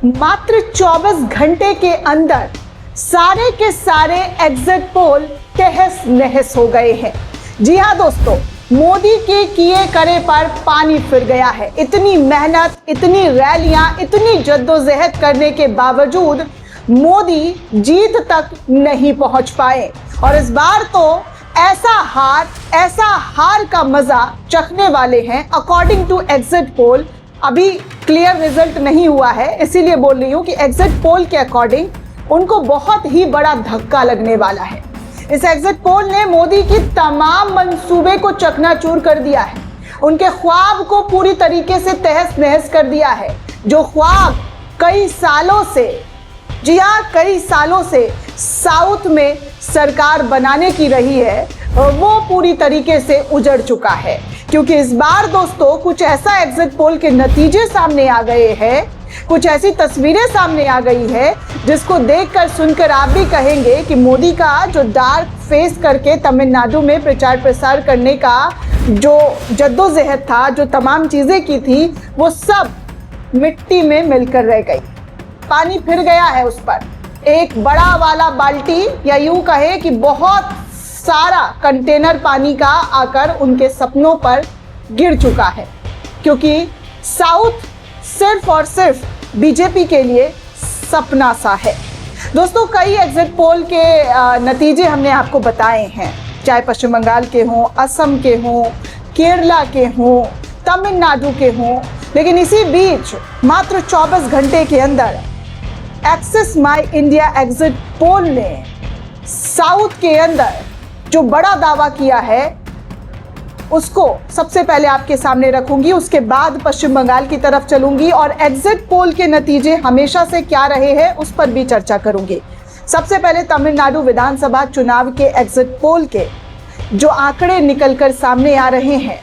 मात्र 24 घंटे के अंदर सारे के सारे एग्जिट पोल तहस नहस हो गए हैं। जी हाँ दोस्तों, मोदी के किए करे पर पानी फिर गया है। इतनी मेहनत, इतनी रैलियां, इतनी जद्दोजहद करने के बावजूद मोदी जीत तक नहीं पहुंच पाए और इस बार तो ऐसा हार का मजा चखने वाले हैं। अकॉर्डिंग टू एग्जिट पोल, अभी क्लियर रिजल्ट नहीं हुआ है, इसीलिए बोल रही हूं कि एग्जिट पोल के अकॉर्डिंग उनको बहुत ही बड़ा धक्का लगने वाला है। इस एग्जिट पोल ने मोदी की तमाम मंसूबे को चकनाचूर कर दिया है, उनके ख्वाब को पूरी तरीके से तहस नहस कर दिया है। जो ख्वाब कई सालों से, जी हाँ, कई सालों से साउथ में सरकार बनाने की रही है, वो पूरी तरीके से उजड़ चुका है। क्योंकि इस बार दोस्तों कुछ ऐसा एग्जिट पोल के नतीजे सामने आ गए हैं, कुछ ऐसी तस्वीरें सामने आ गई है जिसको देखकर सुनकर आप भी कहेंगे कि मोदी का जो डार्क फेस करके तमिलनाडु में प्रचार प्रसार करने का जो जद्दोजहद था, जो तमाम चीज़ें की थी, वो सब मिट्टी में मिलकर रह गई। पानी फिर गया है उस पर। एक बड़ा वाला बाल्टी, या यूं कहे कि बहुत सारा कंटेनर पानी का आकर उनके सपनों पर गिर चुका है। क्योंकि साउथ सिर्फ और सिर्फ बीजेपी के लिए सपना सा है। दोस्तों, कई एग्जिट पोल के नतीजे हमने आपको बताए हैं, चाहे पश्चिम बंगाल के हों, असम के हों, केरला के हों, तमिलनाडु के हों, लेकिन इसी बीच मात्र 24 घंटे के अंदर एक्सिस माई इंडिया एग्जिट पोल ने साउथ के अंदर जो बड़ा दावा किया है उसको सबसे पहले आपके सामने रखूंगी, उसके बाद पश्चिम बंगाल की तरफ चलूंगी और एग्जिट पोल के नतीजे हमेशा से क्या रहे हैं उस पर भी चर्चा करूंगी। सबसे पहले तमिलनाडु विधानसभा चुनाव के एग्जिट पोल के जो आंकड़े निकलकर सामने आ रहे हैं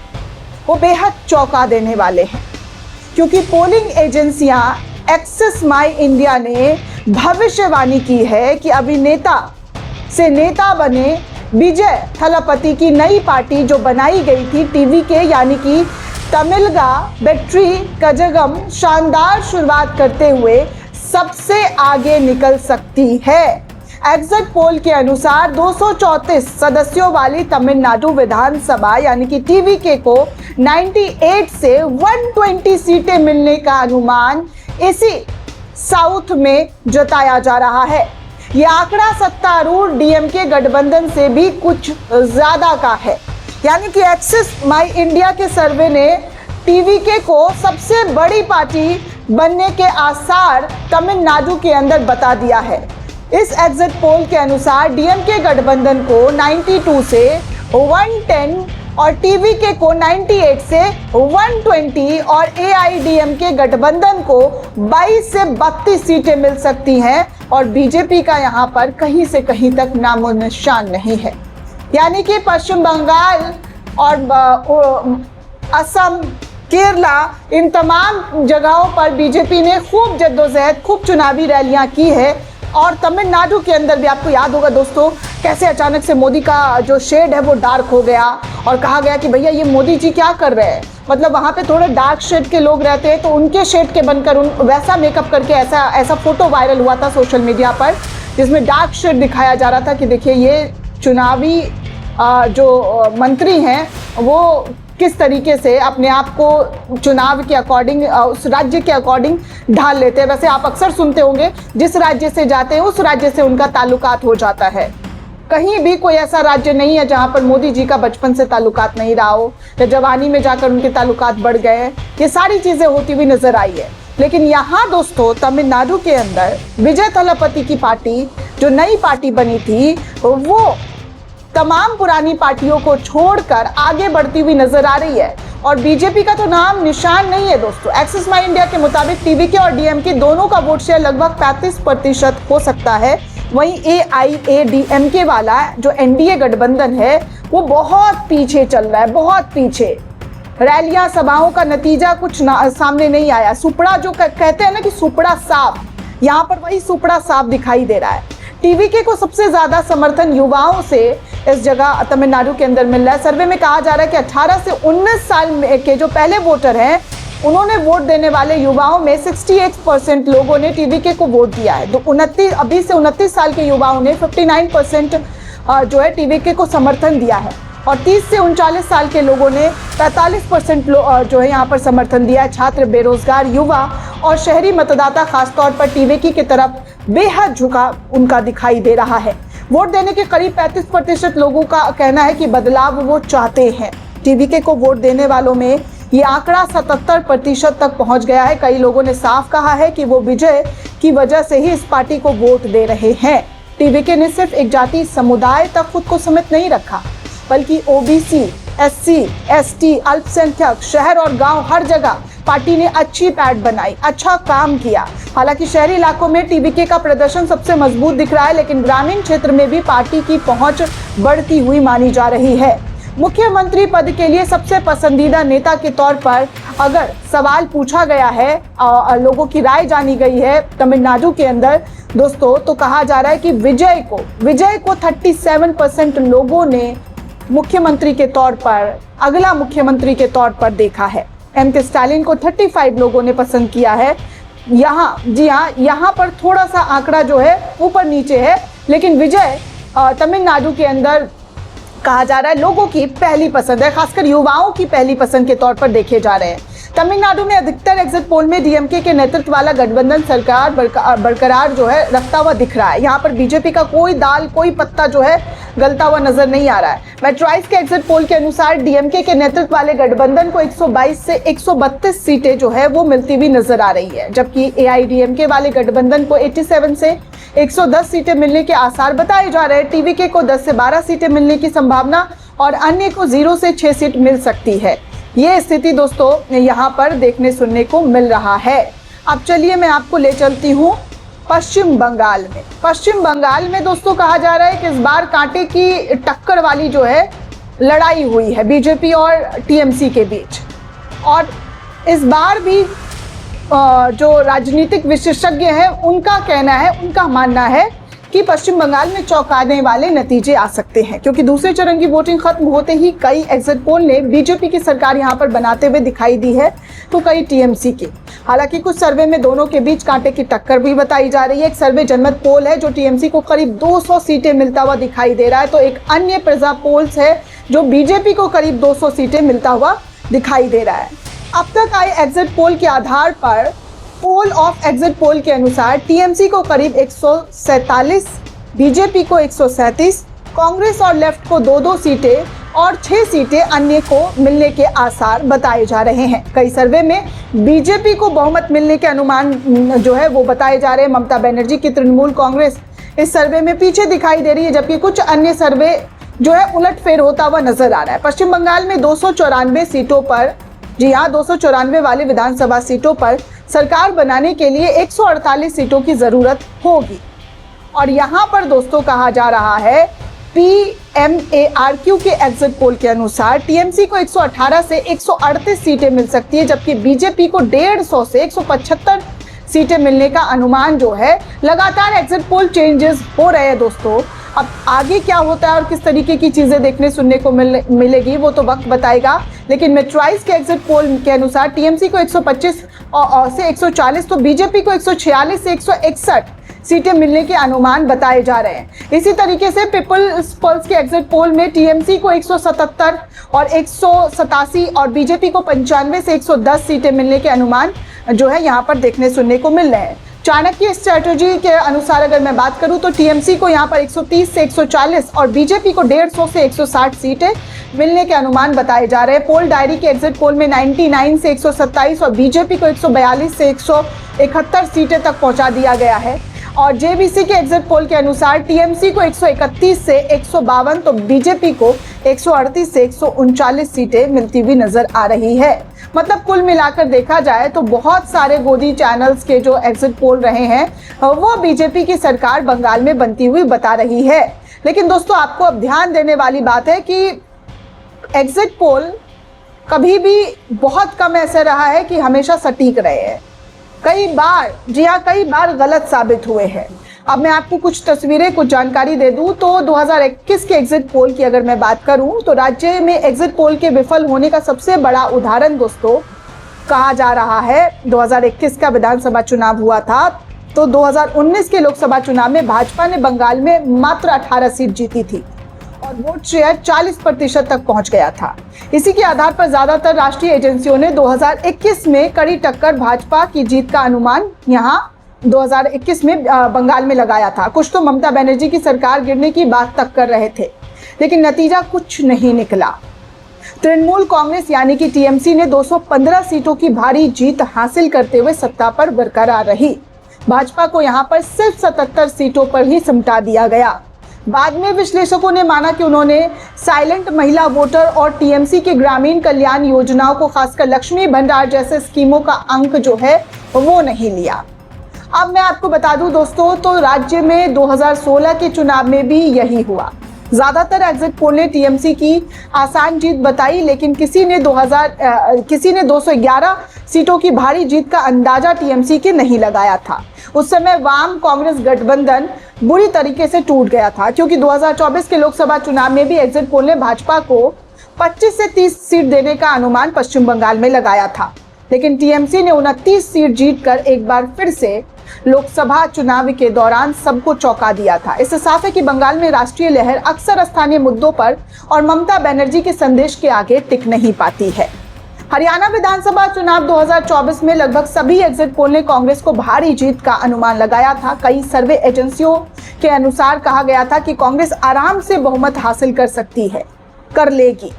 वो बेहद चौंका देने वाले हैं। क्योंकि पोलिंग एजेंसियां एक्सिस माई इंडिया ने भविष्यवाणी की है कि अभिनेता से नेता बने विजय थलापति की नई पार्टी जो बनाई गई थी टीवी के, यानी कि तमिलगा वेट्री कजगम, शानदार शुरुआत करते हुए सबसे आगे निकल सकती है। एग्जिट पोल के अनुसार 234 सदस्यों वाली तमिलनाडु विधानसभा यानी कि टीवीके को 98 से 120 सीटें मिलने का अनुमान इसी साउथ में जताया जा रहा है। यह आंकड़ा सत्तारूढ़ डीएमके गठबंधन से भी कुछ ज्यादा का है। यानी कि एक्सिस माई इंडिया के सर्वे ने टीवीके को सबसे बड़ी पार्टी बनने के आसार तमिलनाडु के अंदर बता दिया है। इस एग्जिट पोल के अनुसार डीएमके गठबंधन को 92 से 110 और टीवीके को 98 से 120 और एआईडीएमके गठबंधन को 22 से 32 सीटें मिल सकती हैं और बीजेपी का यहां पर कहीं से कहीं तक नामो निशान नहीं है। यानी कि पश्चिम बंगाल और असम, केरला, इन तमाम जगहों पर बीजेपी ने खूब जद्दोजहद, खूब चुनावी रैलियां की है। और तमिलनाडु के अंदर भी आपको याद होगा दोस्तों, कैसे अचानक से मोदी का जो शेड है वो डार्क हो गया और कहा गया कि भैया ये मोदी जी क्या कर रहे हैं। मतलब वहाँ पे थोड़े डार्क शेड के लोग रहते हैं तो उनके शेड के बनकर उन वैसा मेकअप करके ऐसा फोटो वायरल हुआ था सोशल मीडिया पर, जिसमें डार्क शेड दिखाया जा रहा था कि देखिए ये चुनावी जो मंत्री हैं वो किस तरीके से अपने आप को चुनाव के अकॉर्डिंग, उस राज्य के अकॉर्डिंग ढाल लेते हैं। वैसे आप अक्सर सुनते होंगे, जिस राज्य से जाते हैं उस राज्य से उनका ताल्लुकात हो जाता है। कहीं भी कोई ऐसा राज्य नहीं है जहां पर मोदी जी का बचपन से ताल्लुकात नहीं रहा हो या जवानी में जाकर उनके ताल्लुकात बढ़ गए। ये सारी चीज़ें होती हुई नजर आई है। लेकिन यहाँ दोस्तों तमिलनाडु के अंदर विजय थलापति की पार्टी, जो नई पार्टी बनी थी, वो तमाम पुरानी पार्टियों को छोड़कर आगे बढ़ती हुई नजर आ रही है और बीजेपी का तो नाम निशान नहीं है दोस्तों। एक्सिस माई इंडिया के मुताबिक टीवीके और डीएमके दोनों का वोट शेयर लगभग 35% हो सकता है। वहीं एआईएडीएमके वाला जो एनडीए गठबंधन है वो बहुत पीछे चल रहा है, बहुत पीछे। रैलियां, सभाओं का नतीजा कुछ सामने नहीं आया। सुपड़ा जो कहते हैं ना कि सुपड़ा साफ, यहाँ पर वही सुपड़ा साफ दिखाई दे रहा है। टीवीके को सबसे ज्यादा समर्थन युवाओं से इस जगह तमिलनाडु के अंदर मिल रहा है। सर्वे में कहा जा रहा है कि 18 से 19 साल के जो पहले वोटर हैं उन्होंने वोट देने वाले युवाओं में 68% लोगों ने टीवीके को वोट दिया है। तो 20 से 29 साल के युवाओं ने 59% जो है टीवीके को समर्थन दिया है और 30 से 39 साल के लोगों ने 45% जो है यहाँ पर समर्थन दिया है। छात्र, बेरोजगार, युवा और शहरी मतदाता खासतौर पर टीवीके की तरफ बेहद झुका उनका दिखाई दे रहा है। वोट देने के करीब 35% लोगों का कहना है कि बदलाव वो चाहते हैं। टीवीके को वोट देने वालों में ये आंकड़ा 77% तक पहुंच गया है। कई लोगों ने साफ कहा है कि वो विजय की वजह से ही इस पार्टी को वोट दे रहे हैं। टीवीके ने सिर्फ एक जाति समुदाय तक खुद को सीमित नहीं रखा, बल्कि ओबीसी, एससी, एसटी, अल्पसंख्यक, शहर और गांव हर जगह पार्टी ने अच्छी पैठ बनाई, अच्छा काम किया। हालांकि शहरी इलाकों में टीवीके का प्रदर्शन सबसे मजबूत दिख रहा है, लेकिन ग्रामीण क्षेत्र में भी पार्टी की पहुंच बढ़ती हुई मानी जा रही है। मुख्यमंत्री पद के लिए सबसे पसंदीदा नेता के तौर पर अगर सवाल पूछा गया है, लोगों की राय जानी गई है तमिलनाडु के अंदर दोस्तों, तो कहा जा रहा है कि विजय को 37% लोगों ने मुख्यमंत्री के तौर पर, अगला मुख्यमंत्री के तौर पर देखा है। एम.के. स्टालिन को 35 लोगों ने पसंद किया है। यहाँ पर थोड़ा सा आंकड़ा जो है ऊपर नीचे है, लेकिन विजय तमिलनाडु के अंदर कहा जा रहा है लोगों की पहली पसंद है, खासकर युवाओं की पहली पसंद के तौर पर देखे जा रहे हैं। तमिलनाडु में अधिकतर एग्जिट पोल में डीएमके के नेतृत्व वाला गठबंधन सरकार बरकरार जो है रखता हुआ दिख रहा है। यहाँ पर बीजेपी का कोई दाल कोई पत्ता जो है गलता हुआ नजर नहीं आ रहा है। मेट्राइज के एग्जिट पोल के अनुसार डीएमके के नेतृत्व वाले गठबंधन को 122 से 132 सीटें जो है वो मिलती हुई नजर आ रही है, जबकि एआईडीएमके वाले गठबंधन को 87 से 110 सीटें मिलने के आसार बताए जा रहे हैं। टीवीके को 10 से 12 सीटें मिलने की संभावना और अन्य को 0 से 6 सीट मिल सकती है। ये स्थिति दोस्तों यहाँ पर देखने सुनने को मिल रहा है। अब चलिए मैं आपको ले चलती हूँ पश्चिम बंगाल में। पश्चिम बंगाल में दोस्तों कहा जा रहा है कि इस बार कांटे की टक्कर वाली जो है लड़ाई हुई है बीजेपी और टीएमसी के बीच, और इस बार भी जो राजनीतिक विशेषज्ञ हैं उनका कहना है, उनका मानना है कि पश्चिम बंगाल में चौंकाने वाले नतीजे आ सकते हैं, क्योंकि दूसरे चरण की वोटिंग खत्म होते ही कई एग्जिट पोल ने बीजेपी की सरकार यहां पर बनाते हुए दिखाई दी है, तो कई टीएमसी की। हालांकि कुछ सर्वे में दोनों के बीच कांटे की टक्कर भी बताई जा रही है। एक सर्वे जनमत पोल है जो टीएमसी को करीब 200 सीटें मिलता हुआ दिखाई दे रहा है, तो एक अन्य प्रजा पोल्स है जो बीजेपी को करीब 200 सीटें मिलता हुआ दिखाई दे रहा है। अब तक आए एग्जिट पोल के आधार पर पोल ऑफ एग्जिट पोल के अनुसार टीएमसी को करीब 147, बीजेपी को 137, कांग्रेस और लेफ्ट को 2-2 सीटें और 6 सीटें अन्य को मिलने के आसार बताए जा रहे हैं। कई सर्वे में बीजेपी को बहुमत मिलने के अनुमान जो है वो बताए जा रहे हैं। ममता बनर्जी की तृणमूल कांग्रेस इस सर्वे में पीछे दिखाई दे रही है, जबकि कुछ अन्य सर्वे जो है उलटफेर होता हुआ नजर आ रहा है। पश्चिम बंगाल में 294 सीटों पर, जी हाँ 294 वाली विधानसभा सीटों पर सरकार बनाने के लिए 148 सीटों की जरूरत होगी। और यहाँ पर दोस्तों कहा जा रहा है PMARQ के एग्जिट पोल के अनुसार टीएमसी को 118 से 138 सीटें मिल सकती है, जबकि बीजेपी को 150 से 175 सीटें मिलने का अनुमान जो है। लगातार एग्जिट पोल चेंजेस हो रहे हैं दोस्तों। अब आगे क्या होता है और किस तरीके की चीजें देखने सुनने को मिलेगी वो तो वक्त बताएगा, लेकिन मेट्राइज के एग्जिट पोल के अनुसार टीएमसी को 125 से 140, तो बीजेपी को 146 से 161 सीटें मिलने के अनुमान बताए जा रहे हैं। इसी तरीके से पीपल्स पल्स के एग्जिट पोल में टीएमसी को 177 और 187 और बीजेपी को 95 से 110 सीटें मिलने के अनुमान जो है यहाँ पर देखने सुनने को मिल रहे हैं। चाणक्य स्ट्रेटजी के अनुसार अगर मैं बात करूं तो टीएमसी को यहां पर 130 से 140 और बीजेपी को 150 से 160 सीटें मिलने के अनुमान बताए जा रहे हैं। पोल डायरी के एग्जिट पोल में 99 से 127 और बीजेपी को 142 से 171 सीटें तक पहुंचा दिया गया है। और जेबीसी के एग्जिट पोल के अनुसार टीएमसी को 131 से 152 तो बीजेपी को 138 से 139 सीटें मिलती हुई नजर आ रही है। मतलब कुल मिलाकर देखा जाए तो बहुत सारे गोदी चैनल्स के जो एग्जिट पोल रहे हैं वो बीजेपी की सरकार बंगाल में बनती हुई बता रही है। लेकिन दोस्तों आपको अब ध्यान देने वाली बात है कि एग्जिट पोल कभी भी बहुत कम ऐसा रहा है कि हमेशा सटीक रहे हैं। कई बार, जी हाँ कई बार गलत साबित हुए हैं। अब मैं आपको कुछ तस्वीरें, कुछ जानकारी दे दूं तो 2021 के एग्जिट पोल की अगर मैं बात करूं तो राज्य में एग्जिट पोल के विफल होने का सबसे बड़ा उदाहरण दोस्तों कहा जा रहा है 2021 का विधानसभा चुनाव हुआ था, तो 2019 के लोकसभा चुनाव में भाजपा ने बंगाल में मात्र 18 सीट जीती थी और वोट शेयर 40% तक पहुंच गया था। इसी के आधार पर ज्यादातर राष्ट्रीय एजेंसियों ने 2021 में कड़ी टक्कर भाजपा की जीत का अनुमान यहां 2021 में बंगाल में लगाया था। कुछ तो ममता बनर्जी की सरकार गिरने की बात तक कर रहे थे, लेकिन नतीजा कुछ नहीं निकला। तृणमूल कांग्रेस यानी कि टीएमसी ने 215 सीटों की भारी जीत हासिल करते हुए सत्ता पर बरकरार रही। भाजपा को यहां पर सिर्फ 77 सीटों पर ही सिमटा दिया गया। बाद में विश्लेषकों ने माना कि उन्होंने साइलेंट महिला वोटर और टीएमसी के ग्रामीण कल्याण योजनाओं को, खासकर लक्ष्मी भंडार जैसे स्कीमों का अंक जो है वो नहीं लिया। अब मैं आपको बता दूं दोस्तों, तो राज्य में 2016 के चुनाव में भी यही हुआ। ज्यादातर एग्जिट पोल ने टीएमसी की आसान जीत बताई, लेकिन किसी ने 211 सीटों की भारी जीत का अंदाजा टीएमसी के नहीं लगाया था। उस समय वाम कांग्रेस गठबंधन बुरी तरीके से टूट गया था, क्योंकि 2024 के लोकसभा चुनाव में भी एग्जिट पोल ने भाजपा को 25 से 30 सीट देने का अनुमान पश्चिम बंगाल में लगाया था, लेकिन टीएमसी ने 29 सीट जीतकर एक बार फिर से लोकसभा चुनाव के दौरान सबको चौंका दिया था। इससे साफ है कि बंगाल में राष्ट्रीय लहर अक्सर स्थानीय मुद्दों पर और ममता बनर्जी के संदेश के आगे टिक नहीं पाती है। हरियाणा विधानसभा चुनाव 2024 में लगभग सभी एग्जिट पोल ने कांग्रेस को भारी जीत का अनुमान लगाया था। कई सर्वे एजेंसियों के अनुसार कहा गया था कि कांग्रेस आराम से बहुमत हासिल कर सकती है, कर लेगी।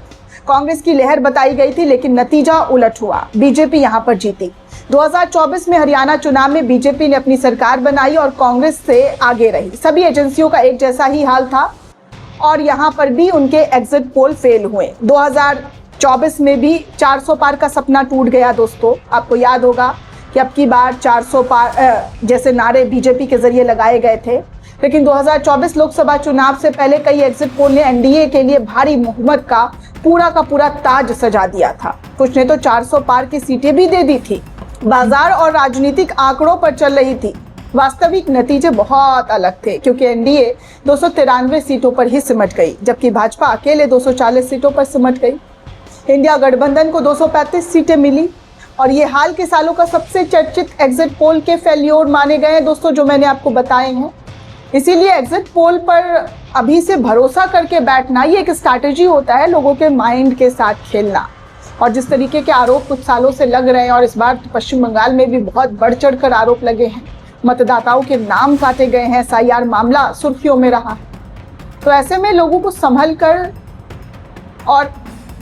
कांग्रेस की लहर बताई गई थी, लेकिन नतीजा उलट हुआ। बीजेपी यहां पर जीती। 2024 में हरियाणा चुनाव में बीजेपी ने अपनी सरकार बनाई और कांग्रेस से आगे रही। सभी एजेंसियों का एक जैसा ही हाल था और यहां पर भी उनके एग्जिट पोल फेल हुए। 2024 में भी 400 पार का सपना टूट गया दोस्तों। आपको याद होगा कि अब की बार 400 पार जैसे नारे बीजेपी के जरिए लगाए गए थे, लेकिन 2024 लोकसभा चुनाव से पहले कई एग्जिट पोल ने एनडीए के लिए भारी बहुमत का पूरा ताज सजा दिया था। कुछ ने तो 400 पार की सीटें भी दे दी थी। बाजार और राजनीतिक आंकड़ों पर चल रही थी। वास्तविक नतीजे बहुत अलग थे, क्योंकि एनडीए 293 सीटों पर ही सिमट गई, जबकि भाजपा अकेले 240 सीटों पर सिमट गई। इंडिया गठबंधन को 235 सीटें मिली और ये हाल के सालों का सबसे चर्चित एग्जिट पोल के फेल्योर माने गए हैं दोस्तों, जो मैंने आपको बताए हैं। इसीलिए एग्जिट पोल पर अभी से भरोसा करके बैठना ये एक स्ट्रैटेजी होता है, लोगों के माइंड के साथ खेलना। और जिस तरीके के आरोप कुछ सालों से लग रहे हैं, और इस बार पश्चिम बंगाल में भी बहुत बढ़ चढ़ कर आरोप लगे हैं, मतदाताओं के नाम काटे गए हैं, एसआईआर मामला सुर्खियों में रहा है, तो ऐसे में लोगों को संभल कर और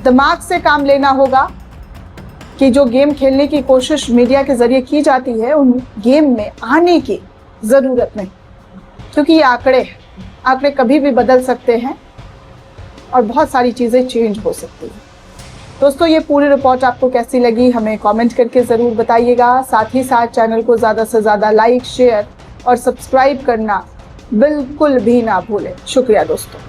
दिमाग से काम लेना होगा कि जो गेम खेलने की कोशिश मीडिया के जरिए की जाती है, उन गेम में आने की ज़रूरत नहीं, क्योंकि ये आंकड़े कभी भी बदल सकते हैं और बहुत सारी चीज़ें चेंज हो सकती हैं। दोस्तों, ये पूरी रिपोर्ट आपको कैसी लगी हमें कमेंट करके ज़रूर बताइएगा। साथ ही साथ चैनल को ज़्यादा से ज़्यादा लाइक, शेयर और सब्सक्राइब करना बिल्कुल भी ना भूलें। शुक्रिया दोस्तों।